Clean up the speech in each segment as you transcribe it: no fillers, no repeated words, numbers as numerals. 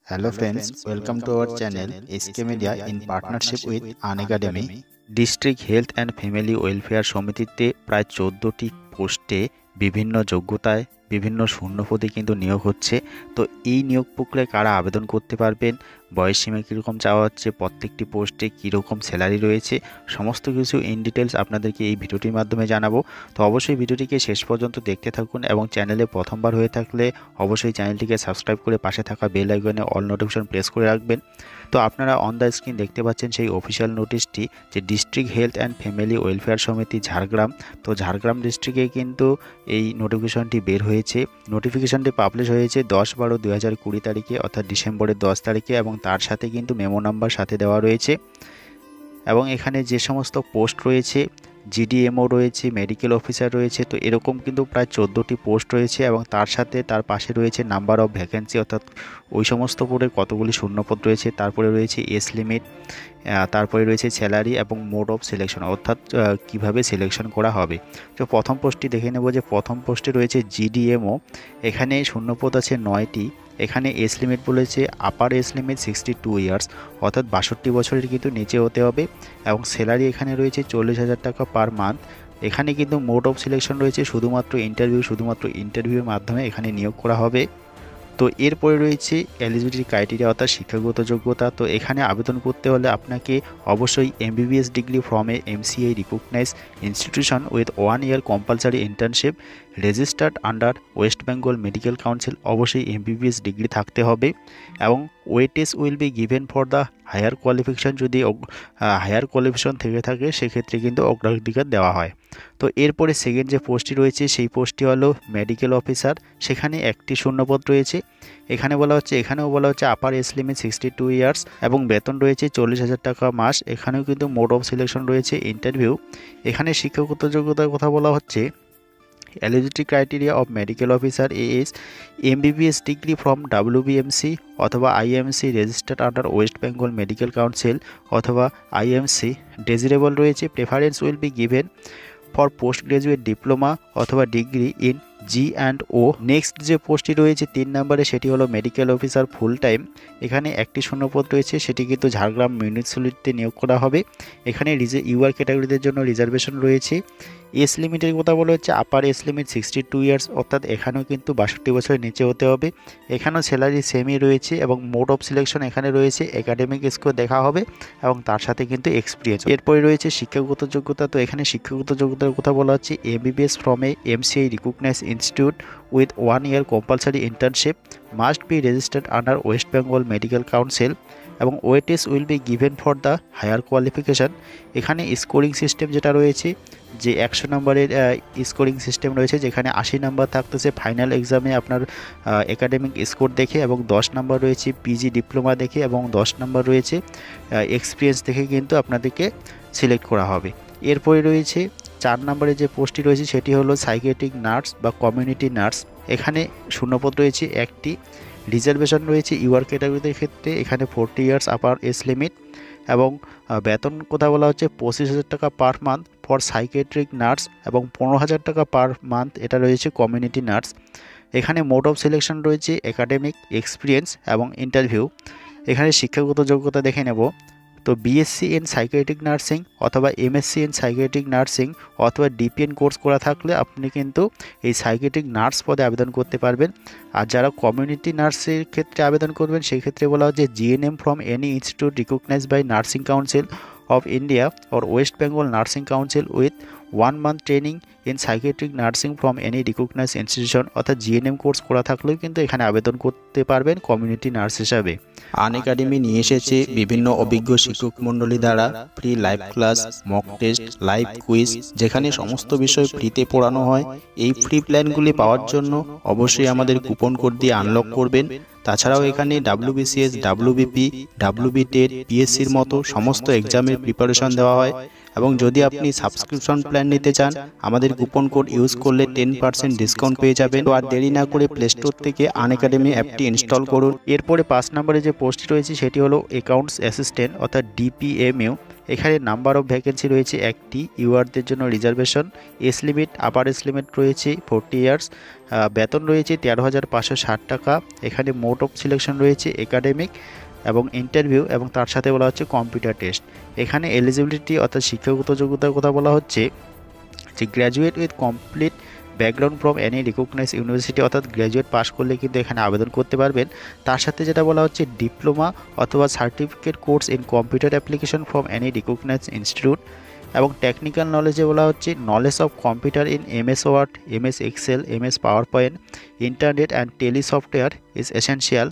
Hello friends, welcome to our channel SK Media in partnership with Unacademy। District health and family welfare সমিতিতে প্রায় 14টি পোস্টে বিভিন্ন যোগ্যতায় বিভিন্ন শূন্যপদে কিন্তু নিয়োগ হচ্ছে। তো এই নিয়োগ প্রক্রিয়ায় কারা আবেদন করতে পারবেন, বয়সসীমা কীরকম চাওয়া হচ্ছে, প্রত্যেকটি পোস্টে কীরকম স্যালারি রয়েছে, সমস্ত কিছু ইন ডিটেলস আপনাদেরকে এই ভিডিওটির মাধ্যমে জানাবো। তো অবশ্যই ভিডিওটিকে শেষ পর্যন্ত দেখতে থাকুন এবং চ্যানেলে প্রথমবার হয়ে থাকলে অবশ্যই চ্যানেলটিকে সাবস্ক্রাইব করে পাশে থাকা বেল আইকনে অল নোটিফিকেশন প্রেস করে রাখবেন। তো আপনারা অন দ্য স্ক্রিন দেখতে পাচ্ছেন সেই অফিসিয়াল নোটিশটি, যে district health and family welfare সমিতি ঝাড়গ্রাম। তো ঝাড়গ্রাম ডিস্ট্রিক্টে কিন্তু এই নোটিফিকেশনটি বের হয়েছে। নোটিফিকেশনটি পাবলিশ হয়েছে 10/12/2020 তারিখে, অর্থাৎ ডিসেম্বরের 10 তারিখে, এবং তার সাথে কিন্তু মেমো নাম্বার সাথে দেওয়া রয়েছে। এবং এখানে যে সমস্ত পোস্ট রয়েছে, জিডিএমও রয়েছে, মেডিকেল অফিসার রয়েছে, তো এরকম কিন্তু প্রায় 14টি পোস্ট রয়েছে এবং তার সাথে তার পাশে রয়েছে নাম্বার অফ ভ্যাকেন্সি, অর্থাৎ ওই সমস্ত পদে কতগুলি শূন্যপদ রয়েছে, তারপরে রয়েছে এজ লিমিট, তারপরে রয়েছে স্যালারি এবং মোড অফ সিলেকশন, অর্থাৎ কিভাবে সিলেকশন করা হবে। তো প্রথম পোস্টটি দেখে নেব, যে প্রথম পোস্টে রয়েছে জিডিএমও। এখানে শূন্যপদ আছে 9টি। এখানে এজ লিমিট বলেছে আপার এজ লিমিট 62 ইয়ার্স, অর্থাৎ 62 বছরের কিন্তু নিচে হতে হবে। এবং স্যালারি এখানে রয়েছে 40,000 টাকা পার মান্থ। এখানে কিন্তু মোড অফ সিলেকশন রয়েছে শুধুমাত্র ইন্টারভিউর মাধ্যমে এখানে নিয়োগ করা হবে। তো এরপরে রয়েছে এলিজিবিলিটি ক্রাইটেরিয়া, অর্থাৎ শিক্ষাগত যোগ্যতা। তো এখানে আবেদন করতে হলে আপনাকে অবশ্যই MBBS degree from a MCI recognise institution with 1 year compulsory internship registered under West Bengal medical council, অবশ্যই MBBS ডিগ্রি থাকতে হবে। এবং weightage will be given for the higher qualification, যদি হায়ার কোয়ালিফিকেশন থেকে থাকে সেক্ষেত্রে কিন্তু অগ্রাধিকার দেওয়া হয়। তো এরপরে সেকেন্ড যে পোস্টটি রয়েছে সেই পোস্টটি হলো মেডিকেল অফিসার। সেখানে একটি শূন্যপদ রয়েছে। এখানেও বলা হচ্ছে আপার এজ লিমিট 62 ইয়ার্স এবং বেতন রয়েছে 40,000 টাকা মাস। এখানেও কিন্তু মোড অফ সিলেকশন রয়েছে ইন্টারভিউ। এখানে শিক্ষাগত যোগ্যতার কথা বলা হচ্ছে eligibility criteria of medical officer as MBBS degree from WBMC অথবা IMC registered under West Bengal medical council অথবা IMC। ডেজিরেবল রয়েছে। Preference will be given for post graduate diploma অথবা ডিগ্রি ইন G&O। নেক্সট যে পোস্টটি রয়েছে 3 নম্বরে, সেটি হলো মেডিকেল অফিসার ফুল টাইম। এখানে একটি শূন্যপদ রয়েছে, সেটি কিন্তু ঝাড়গ্রাম মিউনিসিপ্যালিটিতে নিয়োগ করা হবে। এখানে UR ক্যাটাগরিদের জন্য রিজার্ভেশন রয়েছে। এজ লিমিটের কথা বলা হচ্ছে আপার এজ লিমিট 62 ইয়ার্স, অর্থাৎ এখানেও কিন্তু 62 বছরের নিচে হতে হবে। এখানেও স্যালারি সেমই রয়েছে এবং মোড অফ সিলেকশন এখানে রয়েছে একাডেমিক স্কোর দেখা হবে এবং তার সাথে কিন্তু এক্সপিরিয়েন্স। এরপরে রয়েছে শিক্ষাগত যোগ্যতা। তো এখানে শিক্ষাগত যোগ্যতার কথা বলা হচ্ছে MBBS from a MCI recognise institute with 1 year compulsory internship must be registered under West Bengal medical council এবং weightage will be given for the higher qualification. এখানে স্কোরিং সিস্টেম যেটা রয়েছে, যে 100 নম্বরের স্কোরিং সিস্টেম রয়েছে, যেখানে 80 নম্বর থাকতেছে ফাইনাল এক্সামে আপনার একাডেমিক স্কোর দেখে, এবং 10 নম্বর রয়েছে PG ডিপ্লোমা দেখে, এবং 10 নম্বর রয়েছে এক্সপিরিয়েন্স দেখে কিন্তু আপনাদেরকে সিলেক্ট করা হবে। এরপরে রয়েছে 4 নম্বরে যে পোস্টটি রয়েছে সেটি হলো সাইকিয়াট্রিক নার্স বা কমিউনিটি নার্স। এখানে শূন্যপদ রয়েছে একটি। রিজার্ভেশন রয়েছে UR ক্যাটাগরিদের ক্ষেত্রে। এখানে 40 ইয়ার্স আপার এজ লিমিট এবং বেতন কথা বলা হচ্ছে 25,000 টাকা per month for psychiatric nurse এবং 15,000 টাকা পার মান্থ এটা রয়েছে কমিউনিটি নার্স। এখানে মোড অফ সিলেকশন রয়েছে একাডেমিক, এক্সপিরিয়েন্স এবং ইন্টারভিউ। এখানে শিক্ষাগত যোগ্যতা দেখে নেব। তো BSc ইন সাইকিয়াট্রিক নার্সিং অথবা MSc ইন সাইকিয়াট্রিক নার্সিং অথবা DPN কোর্স করা থাকলে আপনি কিন্তু এই সাইকিয়াট্রিক নার্স পদে আবেদন করতে পারবেন। আর যারা কমিউনিটি নার্সের ক্ষেত্রে আবেদন করবেন সেই ক্ষেত্রে বলা হচ্ছে GNM from any institute recognised by nursing council of India or West Bengal nursing council with 1 month training in psychiatric nursing from any recognise institution, অর্থাৎ GNM কোর্স করা থাকলেও কিন্তু এখানে আবেদন করতে পারবেন কমিউনিটি নার্স হিসাবে। আনএকাডেমি নিয়ে এসেছে বিভিন্ন অভিজ্ঞ শিক্ষক মণ্ডলী দ্বারা free live class, mock test, live quiz, যেখানে সমস্ত বিষয় ফ্রিতে পড়ানো হয়। এই ফ্রি প্ল্যানগুলি পাওয়ার জন্য অবশ্যই আমাদের কুপন কোড দিয়ে আনলক করবেন। তাছাড়াও এখানে WBCS, WBP, WBTET, PSCর মতো সমস্ত এক্সামের প্রিপারেশন দেওয়া হয়। এবং যদি আপনি সাবস্ক্রিপশন প্ল্যান নিতে চান, আমাদের কুপন কোড ইউজ করলে 10% ডিসকাউন্ট পেয়ে যাবেন। তো আর দেরি না করে প্লে স্টোর থেকে আনএকাডেমি অ্যাপটি ইনস্টল করুন। এরপরে 5 নম্বরে যে পোস্টটি রয়েছে সেটি হলো অ্যাকাউন্টস অ্যাসিস্ট্যান্ট অর্থাৎ DPMU। এখানে নাম্বার অফ ভ্যাকেন্সি রয়েছে একটি, ইউআরদের জন্য reservation, age limit upper age limit রয়েছে 40 ইয়ার্স, বেতন রয়েছে 13,560 টাকা। এখানে মোড অফ সিলেকশন রয়েছে একাডেমিক এবং ইন্টারভিউ এবং তার সাথে বলা হচ্ছে কম্পিউটার টেস্ট। এখানে এলিজিবিলিটি অর্থাৎ শিক্ষাগত যোগ্যতার কথা বলা হচ্ছে যে graduate with complete background from any recognise university, অর্থাৎ গ্র্যাজুয়েট পাস করলে কিন্তু এখানে আবেদন করতে পারবেন। তার সাথে যেটা বলা হচ্ছে ডিপ্লোমা অথবা certificate course in computer application from any recognise institute, এবং টেকনিক্যাল নলেজে বলা হচ্ছে knowledge of computer in MS Word, MS Excel, MS PowerPoint, internet and Tally software is essential.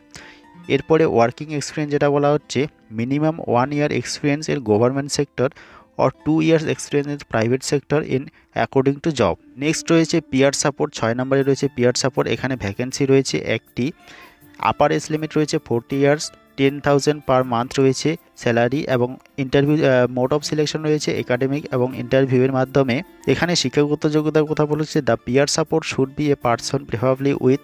এরপরে ওয়ার্কিং এক্সপিরিয়েন্স যেটা বলা হচ্ছে minimum 1 year experience in government sector or 2 years experience in private sector in according to job। Next রয়েছে peer support, 6 নম্বরে রয়েছে peer support. এখানে vacancy রয়েছে একটি, আপার এজ লিমিট রয়েছে 40 ইয়ার্স, 10,000 পার মান্থ রয়েছে স্যালারি, এবং ইন্টারভিউ মোড অফ সিলেকশন রয়েছে একাডেমিক এবং ইন্টারভিউয়ের মাধ্যমে। এখানে শিক্ষাগত যোগ্যতার কথা বলেছে the peer support should be a person preferably with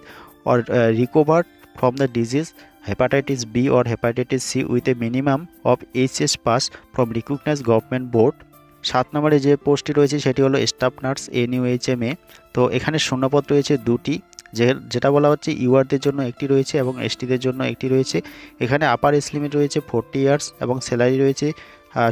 or recovered from the disease hepatitis B or hepatitis C with a minimum of HS pass from recognized government board। 7 নম্বরে যে পোস্টটি রয়েছে সেটি হলো স্টাফ নার্স NUHMA। তো এখানে শূন্যপদ রয়েছে দুটি, যেটা বলা হচ্ছে ইউআরদের জন্য একটি রয়েছে এবং এসটিদের জন্য একটি রয়েছে। এখানে আপার এজ লিমিট রয়েছে 40 ইয়ার্স এবং স্যালারি রয়েছে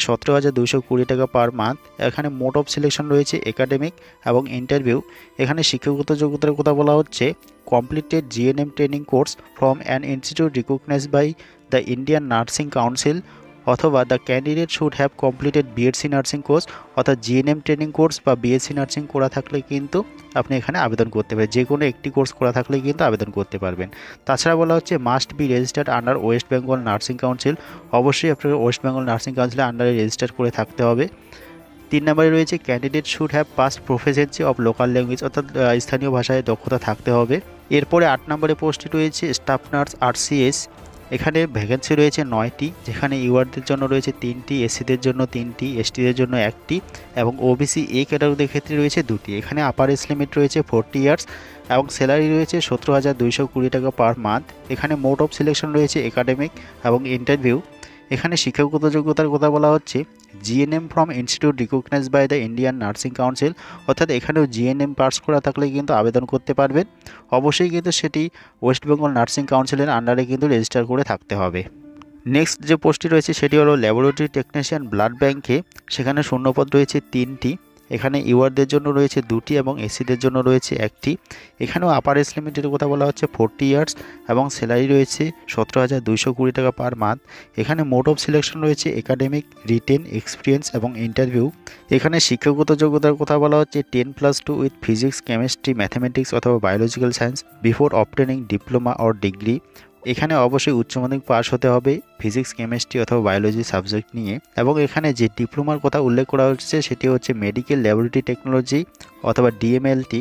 17,220 টাকা পার মান্থ। এখানে মোড অফ সিলেকশন রয়েছে একাডেমিক এবং ইন্টারভিউ। এখানে শিক্ষাগত যোগ্যতার কথা বলা হচ্ছে completed GNM training course from an institute recognized by the Indian Nursing Council, অথবা the candidate should have completed BSc nursing course, অর্থাৎ GNM ট্রেনিং কোর্স বা BSc নার্সিং করা থাকলে কিন্তু আপনি এখানে আবেদন করতে পারেন। যে কোনো একটি কোর্স করা থাকলে কিন্তু আবেদন করতে পারবেন। তাছাড়া বলা হচ্ছে must be registered under West Bengal nursing council, অবশ্যই আপনাকে ওয়েস্ট বেঙ্গল নার্সিং কাউন্সিলের আন্ডারে রেজিস্টার করে থাকতে হবে। 3 নম্বরে রয়েছে candidate should have passed proficiency of local language, অর্থাৎ স্থানীয় ভাষায় দক্ষতা থাকতে হবে। এরপরে 8 নম্বরে পোস্টটি রয়েছে স্টাফ নার্স RCS। এখানে ভ্যাকেন্সি রয়েছে 9টি, যেখানে ইউআরদের জন্য রয়েছে 3টি, এসসিদের জন্য 3টি, এসটিদের জন্য 1টি এবং ওবিসি এ ক্যাটাগরির ক্ষেত্রে রয়েছে 2টি। এখানে আপার এজ লিমিট রয়েছে 40 ইয়ার্স এবং স্যালারি রয়েছে 17,220 টাকা পার মান্থ। এখানে মোড অফ সিলেকশন রয়েছে একাডেমিক এবং ইন্টারভিউ। এখানে শিক্ষাগত যোগ্যতার কথা বলা হচ্ছে GNM from institute recognised by the Indian nursing council, অর্থাৎ এখানেও GNM পাস করা থাকলে কিন্তু আবেদন করতে পারবেন। অবশ্যই কিন্তু সেটি ওয়েস্ট বেঙ্গল নার্সিং কাউন্সিলের আন্ডারে কিন্তু রেজিস্টার করে থাকতে হবে। নেক্সট যে পোস্টটি রয়েছে সেটি হলো ল্যাবরেটরি টেকনিশিয়ান ব্লাড ব্যাংকে। সেখানে শূন্যপদ রয়েছে 3টি, এখানে ইউআরদের জন্য রয়েছে 2টি এবং এসসিদের জন্য রয়েছে 1টি। এখানেও আপার এজ লিমিটের কথা বলা হচ্ছে 40 ইয়ার্স এবং স্যালারি রয়েছে 17,220 টাকা পার মান্থ। এখানে মোড অফ সিলেকশন রয়েছে একাডেমিক, রিটেন, এক্সপিরিয়েন্স এবং ইন্টারভিউ। এখানে শিক্ষাগত যোগ্যতার কথা বলা হচ্ছে 10+2 উইথ ফিজিক্স, কেমিস্ট্রি, ম্যাথামেটিক্স অথবা biological science before obtaining diploma or degree. এখানে অবশ্যই উচ্চ মাধ্যমিক পাস হতে হবে ফিজিক্স, কেমিস্ট্রি অথবা বায়োলজি সাবজেক্ট নিয়ে। এবং এখানে যে ডিপ্লোমার কথা উল্লেখ করা হচ্ছে সেটি হচ্ছে মেডিকেল ল্যাবরেটরি টেকনোলজি অথবা DMLT।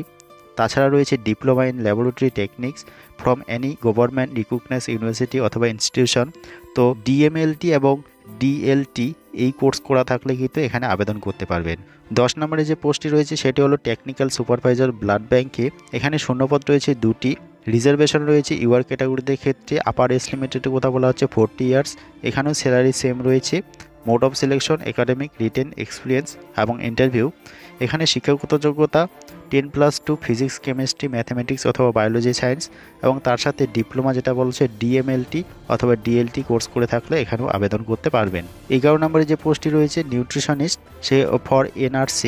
তাছাড়া রয়েছে diploma in laboratory techniques from any government recognise university অথবা ইনস্টিটিউশন। তো DMLT এবং DLT এই কোর্স করা থাকলে কিন্তু এখানে আবেদন করতে পারবেন। 10 নম্বরে যে পোস্টটি রয়েছে সেটি হলো টেকনিক্যাল সুপারভাইজার ব্লাড ব্যাংকে। এখানে শূন্যপদ রয়েছে 2টি, রিজার্ভেশন রয়েছে ইউআর ক্যাটাগরিদের ক্ষেত্রে। আপার এজ লিমিটের কথা বলা হচ্ছে 40 ইয়ার্স। এখানেও স্যালারি সেম রয়েছে। Mode of selection academic, written, experience এবং ইন্টারভিউ। এখানে শিক্ষাগত যোগ্যতা 10+2 ফিজিক্স, কেমিস্ট্রি, ম্যাথামেটিক্স অথবা বায়োলজি সায়েন্স এবং তার সাথে ডিপ্লোমা যেটা বলছে DMLT অথবা DLT কোর্স করে থাকলে এখানেও আবেদন করতে পারবেন। 11 নম্বরে যে পোস্টটি রয়েছে নিউট্রিশনিস্ট সে ফর NRC।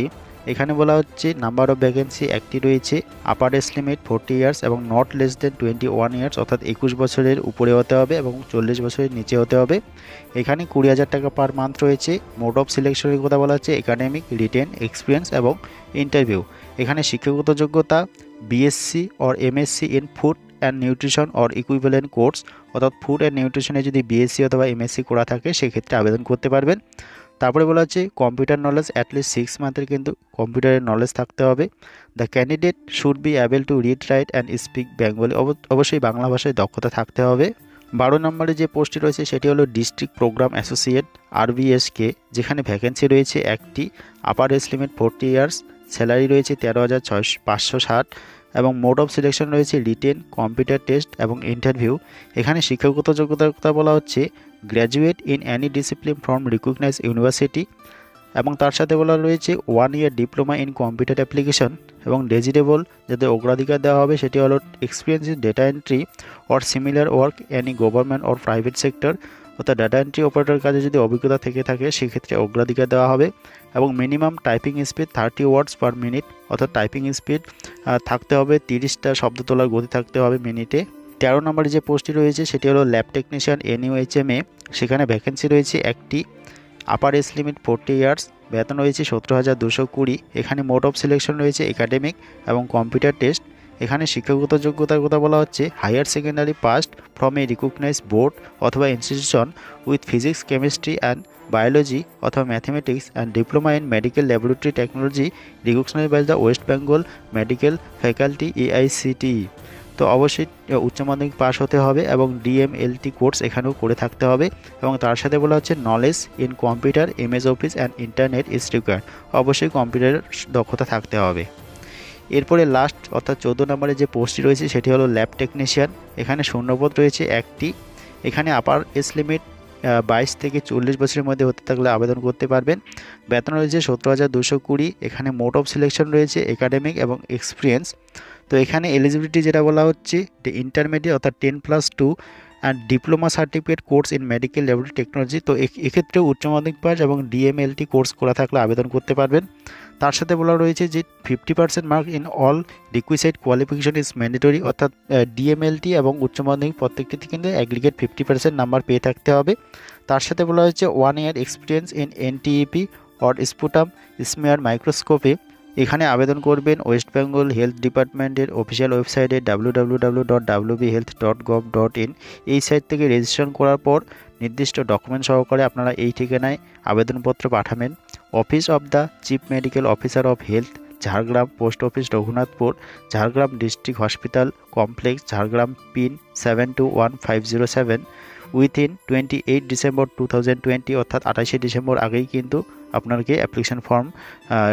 এখানে বলা হচ্ছে নাম্বার অফ ভ্যাকেন্সি একটি রয়েছে, আপার এজ লিমিট 40 ইয়ার্স এবং নট লেস দেন 21 ইয়ার্স, অর্থাৎ 21 বছরের উপরে হতে হবে এবং 40 বছরের নিচে হতে হবে। এখানে 20,000 টাকা পার মান্থ রয়েছে। মোড অফ সিলেকশনের কথা বলা হচ্ছে একাডেমিক, রিটেন, এক্সপিরিয়েন্স এবং ইন্টারভিউ। এখানে শিক্ষাগত যোগ্যতা BSc or MSc in food and nutrition or equivalent course, অর্থাৎ ফুড অ্যান্ড নিউট্রিশনে যদি BSc অথবা MSc করা থাকে সেক্ষেত্রে আবেদন করতে পারবেন। তারপরে বলা হচ্ছে কম্পিউটার নলেজ অ্যাটলিস্ট 6 মান্থের কিন্তু কম্পিউটারের নলেজ থাকতে হবে। The candidate should be able to read, right and speak Bengali, অবশ্যই বাংলা ভাষায় দক্ষতা থাকতে হবে। 12 নম্বরে যে পোস্টটি রয়েছে সেটি হলো ডিস্ট্রিক্ট প্রোগ্রাম অ্যাসোসিয়েট RBSK, যেখানে ভ্যাকেন্সি রয়েছে একটি, upper age limit 40 years, salary রয়েছে 13,560 এবং মোড অফ সিলেকশন রয়েছে রিটেন, কম্পিউটার টেস্ট এবং ইন্টারভিউ। এখানে শিক্ষাগত যোগ্যতার কথা বলা হচ্ছে graduate in any discipline from recognise university, এবং তার সাথে বলা রয়েছে 1 year diploma in computer application. এবং ডেজিটেবল যাদের অগ্রাধিকার দেওয়া হবে সেটি হলো experience in data entry or similar work any government or private sector, অর্থাৎ ডাটা এন্ট্রি অপারেটর কাজে যদি অভিজ্ঞতা থেকে থাকে সেক্ষেত্রে অগ্রাধিকার দেওয়া হবে। এবং মিনিমাম টাইপিং স্পিড 30 ওয়ার্ডস পার মিনিট, অর্থাৎ টাইপিং স্পিড থাকতে হবে 30টা শব্দ তোলার গতি থাকতে হবে মিনিটে। 13 নম্বরে যে পোস্টটি রয়েছে সেটি হলো ল্যাব টেকনিশিয়ান NUHMA, সেখানে ভ্যাকেন্সি রয়েছে একটি, আপার এজ লিমিট 40 ইয়ার্স, বেতন রয়েছে 17,220। এখানে মোড অফ সিলেকশন রয়েছে একাডেমিক এবং কম্পিউটার টেস্ট। এখানে শিক্ষাগত যোগ্যতার কথা বলা হচ্ছে higher secondary passed from a recognise board অথবা institution with physics, chemistry and biology অথবা mathematics and diploma in medical laboratory technology recognise by the West Bengal medical faculty AICTE। তো অবশ্যই উচ্চ মাধ্যমিক পাস হতে হবে এবং DMLT কোর্স এখানেও করে থাকতে হবে। এবং তার সাথে বলা হচ্ছে knowledge in computer, MS office and internet is required, অবশ্যই কম্পিউটারের দক্ষতা থাকতে হবে। এরপরে লাস্ট অর্থাৎ 14 নম্বরে যে পোস্টটি রয়েছে সেটি হলো ল্যাব টেকনিশিয়ান। এখানে শূন্যপদ রয়েছে একটি। এখানে আপার এজ লিমিট 22 থেকে 40 বছরের মধ্যে হতে থাকলে আবেদন করতে পারবেন। বেতন রয়েছে 17,220। এখানে মোড অফ সিলেকশন রয়েছে একাডেমিক এবং এক্সপিরিয়েন্স। তো এখানে এলিজিবিলিটি যেটা বলা হচ্ছে ইন্টারমিডিয়েট অর্থাৎ 10+2 and diploma certificate course in medical laboratory technology. তো এক্ষেত্রে উচ্চ মাধ্যমিক পাস এবং DMLT কোর্স করা থাকলে আবেদন করতে পারবেন। তার সাথে বলা রয়েছে যে 50% mark in all রিকুইসাইড qualification is mandatory, অর্থাৎ DMLT এবং উচ্চ মাধ্যমিক প্রত্যেকটিতে কিন্তু অ্যাগ্রিগেট 50% নাম্বার পেয়ে থাকতে হবে। তার সাথে বলা হচ্ছে 1 year experience in NTEP or sputum smear মাইক্রোস্কোপে। এখানে আবেদন করবেন ওয়েস্ট বেঙ্গল হেলথ ডিপার্টমেন্টের অফিসিয়াল ওয়েবসাইটে www.wbhealth.gov.in। এই সাইট থেকে রেজিস্ট্রেশন করার পর নির্দিষ্ট ডকুমেন্ট সহকারে আপনারা এই ঠিকানায় আবেদনপত্র পাঠাবেন। Office of the chief medical officer of health, Jhargram, post office Raghunathpur, Jhargram district hospital complex, Jhargram, pin 721507, within 28 December 2020, অর্থাৎ 28শে ডিসেম্বর আগেই কিন্তু আপনাকে অ্যাপ্লিকেশন ফর্ম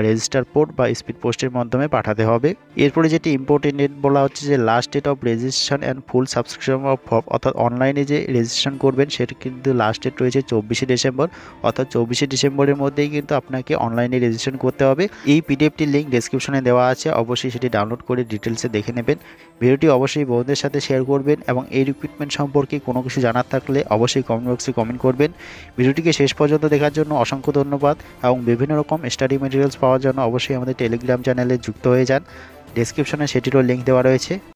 রেজিস্টার পোর্ট বা স্পিড পোস্টের মাধ্যমে পাঠাতে হবে। এরপরে যেটি ইম্পর্টেন্ট ডেট বলা হচ্ছে যে last date of registration and full subscription of form, অর্থাৎ অনলাইনে যে রেজিস্ট্রেশন করবেন সেটা কিন্তু লাস্ট ডেট রয়েছে 24শে ডিসেম্বর, অর্থাৎ 24শে ডিসেম্বরের মধ্যেই কিন্তু আপনাকে অনলাইনে রেজিস্ট্রেশন করতে হবে। এই PDFটির লিঙ্ক ডেসক্রিপশনে দেওয়া আছে, অবশ্যই সেটি ডাউনলোড করে ডিটেলসে দেখে নেবেন। ভিডিওটি অবশ্যই বন্ধুদের সাথে শেয়ার করবেন এবং এই রিক্রুটমেন্ট সম্পর্কে কোনো কিছু জানার থাকলে অবশ্যই কমেন্ট বক্সে কমেন্ট করবেন। ভিডিওটিকে শেষ পর্যন্ত দেখার জন্য অসংখ্য ধন্যবাদ এবং বিভিন্ন রকম স্টাডি মেটেরিয়ালস পাওয়ার জন্য অবশ্যই আমাদের টেলিগ্রাম চ্যানেলে যুক্ত হয়ে যান। ডেসক্রিপশনে সেটিরও লিঙ্ক দেওয়া রয়েছে।